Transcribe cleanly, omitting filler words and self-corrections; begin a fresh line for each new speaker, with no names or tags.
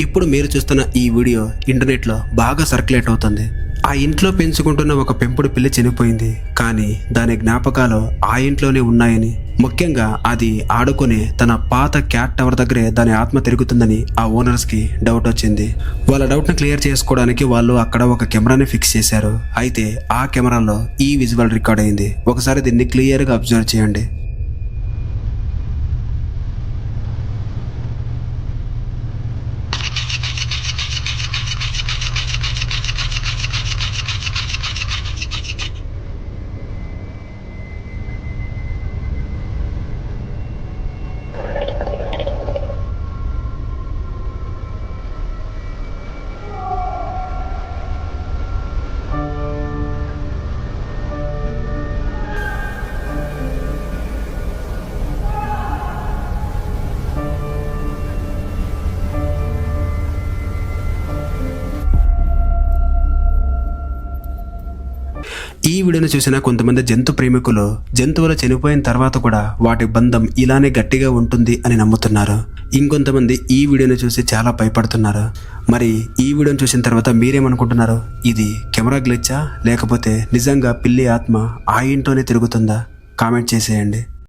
ఇప్పుడు మీరు చూస్తున్న ఈ వీడియో ఇంటర్నెట్లో బాగా సర్క్యులేట్ అవుతుంది. ఆ ఇంట్లో పెంచుకుంటున్న ఒక పెంపుడు పిల్లి చనిపోయింది, కానీ దాని జ్ఞాపకాలు ఆ ఇంట్లోనే ఉన్నాయని, ముఖ్యంగా అది ఆడుకునే తన పాత క్యాట్ టవర్ దగ్గరే దాని ఆత్మ తిరుగుతుందని ఆ ఓనర్స్కి డౌట్ వచ్చింది. వాళ్ళ డౌట్ని క్లియర్ చేసుకోవడానికి వాళ్ళు అక్కడ ఒక కెమెరాని ఫిక్స్ చేశారు. అయితే ఆ కెమెరాలో ఈ విజువల్ రికార్డ్ అయింది. ఒకసారి దీన్ని క్లియర్గా అబ్జర్వ్ చేయండి. ఈ వీడియోను చూసిన కొంతమంది జంతు ప్రేమికులు జంతువులు చనిపోయిన తర్వాత కూడా వాటి బంధం ఇలానే గట్టిగా ఉంటుంది అని నమ్ముతున్నారు. ఇంకొంతమంది ఈ వీడియోను చూసి చాలా భయపడుతున్నారు. మరి ఈ వీడియోను చూసిన తర్వాత మీరేమనుకుంటున్నారు? ఇది కెమెరా గ్లిచ్చా లేకపోతే నిజంగా పిల్లి ఆత్మ ఆ ఇంట్లోనే తిరుగుతుందా? కామెంట్ చేసేయండి.